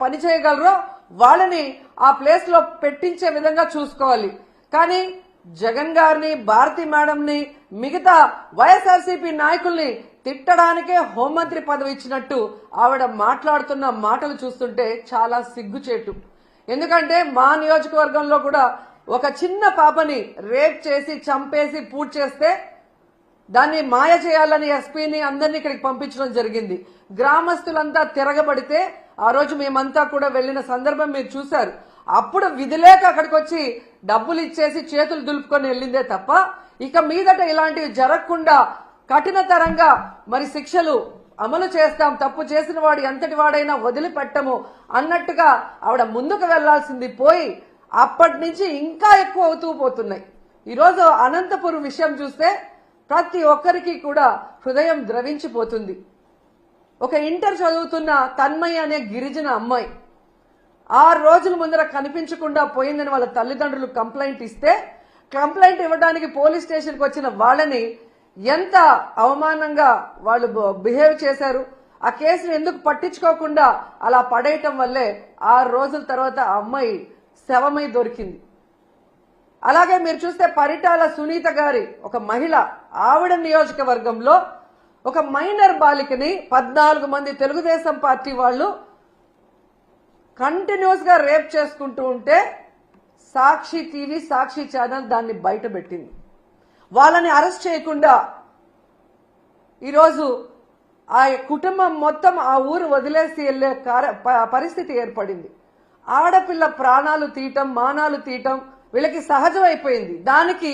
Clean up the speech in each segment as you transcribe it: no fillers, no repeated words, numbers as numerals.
పని చేయగలరో వాళ్ళని ఆ ప్లేస్ లో పెట్టించే విధంగా చూసుకోవాలి. కానీ జగన్ గారిని, భారతి మేడంని, మిగతా వైఎస్ఆర్సీపీ నాయకుల్ని తిట్టడానికే హోంమంత్రి పదవి ఇచ్చినట్టు ఆవిడ మాట్లాడుతున్న మాటలు చూస్తుంటే చాలా సిగ్గుచేటు. ఎందుకంటే మా నియోజకవర్గంలో కూడా ఒక చిన్న పాపని రేప్ చేసి చంపేసి పూర్తి చేస్తే దాన్ని మాయ చేయాలని ఎస్పీని అందరినీ ఇక్కడికి పంపించడం జరిగింది. గ్రామస్తులంతా తిరగబడితే ఆ రోజు మేమంతా కూడా వెళ్లిన సందర్భం మీరు చూశారు. అప్పుడు విధిలేక అక్కడికి వచ్చి డబ్బులు ఇచ్చేసి చేతులు దులుపుకొని వెళ్ళిందే తప్ప ఇక మీదట ఇలాంటివి జరగకుండా కఠినతరంగా మరి శిక్షలు అమలు చేస్తాం, తప్పు చేసిన వాడు ఎంతటి వాడైనా వదిలిపెట్టము అన్నట్టుగా ఆవిడ ముందుకు వెళ్లాల్సింది పోయి అప్పటి నుంచి ఇంకా ఎక్కువ అవుతూ పోతున్నాయి. ఈరోజు అనంతపురం విషయం చూస్తే ప్రతి ఒక్కరికి కూడా హృదయం ద్రవించిపోతుంది. ఒక ఇంటర్ చదువుతున్న తన్మయ్య అనే గిరిజన అమ్మాయి 6 రోజుల ముందర కనిపించకుండా పోయిందని వాళ్ళ తల్లిదండ్రులు కంప్లైంట్ ఇస్తే కంప్లైంట్ ఇవ్వడానికి పోలీస్ స్టేషన్కి వచ్చిన వాళ్ళని ఎంత అవమానంగా వాళ్ళు బిహేవ్ చేశారు. ఆ కేసును ఎందుకు పట్టించుకోకుండా అలా పడేయటం వల్లే 6 రోజుల తర్వాత ఆ అమ్మాయి శవమై దొరికింది. అలాగే మీరు చూస్తే పరిటాల సునీత గారి ఒక మహిళ, ఆవిడ నియోజకవర్గంలో ఒక మైనర్ బాలికని 14 మంది తెలుగుదేశం పార్టీ వాళ్ళు కంటిన్యూస్ గా రేప్ చేసుకుంటూ ఉంటే సాక్షి టీవీ, సాక్షి ఛానల్ దాన్ని బయట పెట్టింది. వాళ్ళని అరెస్ట్ చేయకుండా ఈరోజు ఆ కుటుంబం మొత్తం ఆ ఊరు వదిలేసి వెళ్లే పరిస్థితి ఏర్పడింది. ఆడపిల్ల ప్రాణాలు తీయటం, మానాలు తీయటం వీళ్ళకి సహజం అయిపోయింది. దానికి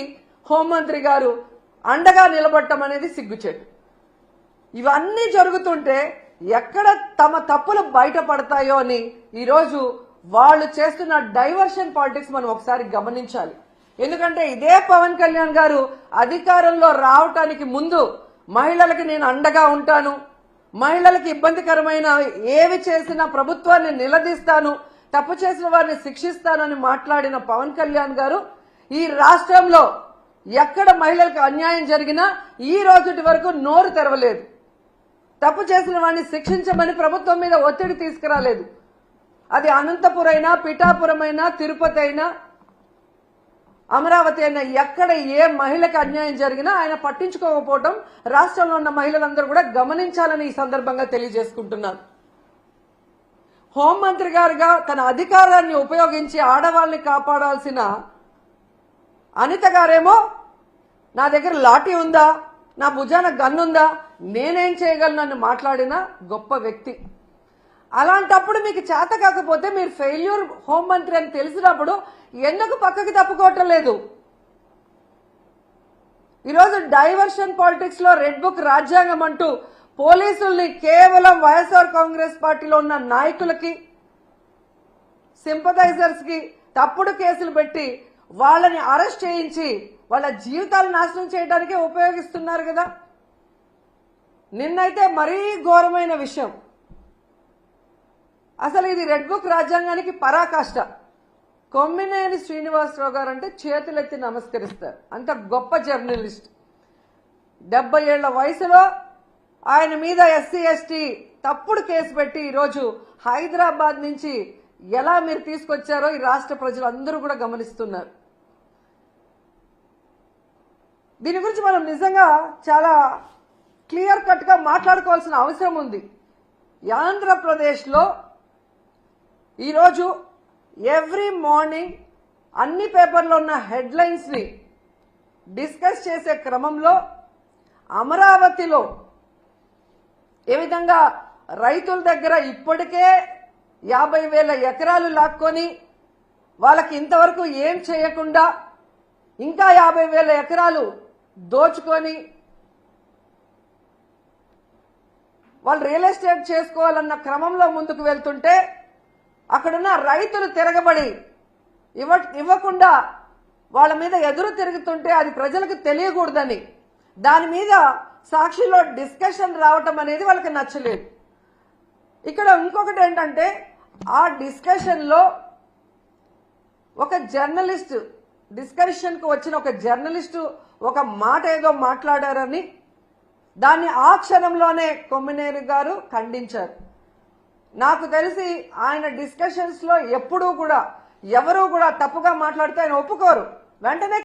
హోంమంత్రి గారు అండగా నిలబడటం అనేది సిగ్గుచేటు. ఇవన్నీ జరుగుతుంటే ఎక్కడ తమ తప్పులు బయటపడతాయో అని ఈరోజు వాళ్ళు చేస్తున్న డైవర్షన్ పాలిటిక్స్ మనం ఒకసారి గమనించాలి. ఎందుకంటే ఇదే పవన్ కళ్యాణ్ గారు అధికారంలో రావటానికి ముందు మహిళలకి నేను అండగా ఉంటాను, మహిళలకు ఇబ్బందికరమైన ఏవి చేసినా ప్రభుత్వాన్ని నిలదీస్తాను, తప్పు చేసిన వారిని శిక్షిస్తానని మాట్లాడిన పవన్ కళ్యాణ్ గారు ఈ రాష్ట్రంలో ఎక్కడ మహిళలకు అన్యాయం జరిగినా ఈ రోజుటి వరకు నోరు తెరవలేదు. తప్పు చేసిన వారిని శిక్షించమని ప్రభుత్వం మీద ఒత్తిడి తీసుకురాలేదు. అది అనంతపురం అయినా, పిఠాపురం అయినా, తిరుపతి అయినా, అమరావతి అయినా, ఎక్కడ ఏ మహిళకు అన్యాయం జరిగినా ఆయన పట్టించుకోకపోవటం రాష్ట్రంలో ఉన్న మహిళలందరూ కూడా గమనించాలని ఈ సందర్భంగా తెలియజేసుకుంటున్నారు. హోంమంత్రి గారుగా తన అధికారాన్ని ఉపయోగించి ఆడవాళ్ళని కాపాడాల్సిన అనిత గారేమో నా దగ్గర లాఠీ ఉందా, నా భుజాన గన్నుందా, నేనేం చేయగలను మాట్లాడిన గొప్ప వ్యక్తి. అలాంటప్పుడు మీకు చేత కాకపోతే మీరు ఫెయిల్యూర్ హోంమంత్రి అని తెలిసినప్పుడు ఎందుకు పక్కకి తప్పుకోవటం లేదు? ఈరోజు డైవర్షన్ పాలిటిక్స్ లో రెడ్ బుక్ రాజ్యాంగం అంటూ పోలీసుల్ని కేవలం వైఎస్ఆర్ కాంగ్రెస్ పార్టీలో ఉన్న నాయకులకి, సింపథైజర్స్ కి తప్పుడు కేసులు పెట్టి వాళ్ళని అరెస్ట్ చేయించి వాళ్ళ జీవితాలు నాశనం చేయడానికే ఉపయోగిస్తున్నారు కదా. నిన్నైతే మరీ ఘోరమైన విషయం. అసలు ఇది రెడ్ బుక్ రాజ్యాంగానికి పరాకాష్ట. కొమ్మినేని శ్రీనివాసరావు గారు అంటే చేతులెత్తి నమస్కరిస్తారు. అంత గొప్ప జర్నలిస్ట్. 70 ఏళ్ల వయసులో ఆయన మీద ఎస్సీ ఎస్టీ తప్పుడు కేసు పెట్టి ఈరోజు హైదరాబాద్ నుంచి ఎలా మీరు తీసుకొచ్చారో ఈ రాష్ట్ర ప్రజలందరూ కూడా గమనిస్తున్నారు. దీని గురించి మనం నిజంగా చాలా క్లియర్ కట్ గా మాట్లాడుకోవాల్సిన అవసరం ఉంది. ఆంధ్రప్రదేశ్లో ఈరోజు ఎవ్రీ మార్నింగ్ అన్ని పేపర్లో ఉన్న హెడ్లైన్స్ ని డిస్కస్ చేసే క్రమంలో అమరావతిలో ఏ విధంగా రైతుల దగ్గర ఇప్పటికే 50,000 ఎకరాలు లాక్కొని వాళ్ళకి ఇంతవరకు ఏం చేయకుండా ఇంకా 50,000 ఎకరాలు దోచుకొని వాళ్ళు రియల్ ఎస్టేట్ చేసుకోవాలన్న క్రమంలో ముందుకు వెళ్తుంటే అక్కడున్న రైతులు తిరగబడి ఇవ్వకుండా వాళ్ళ మీద ఎదురు తిరుగుతుంటే అది ప్రజలకు తెలియకూడదని దాని మీద సాక్షిలో డిస్కషన్ రావటం అనేది వాళ్ళకి నచ్చలేదు. ఇక్కడ ఇంకొకటి ఏంటంటే ఆ డిస్కషన్ లో ఒక జర్నలిస్ట్ డిస్కషన్ కు వచ్చిన ఒక జర్నలిస్టు ఒక మాట ఏదో మాట్లాడారని దాన్ని ఆ క్షణంలోనే కొమ్మినేని గారు ఖండించారు. నాకు తెలిసి ఆయన డిస్కషన్స్ లో ఎప్పుడూ కూడా ఎవరూ కూడా తప్పుగా మాట్లాడితే ఆయన ఒప్పుకోరు. వెంటనే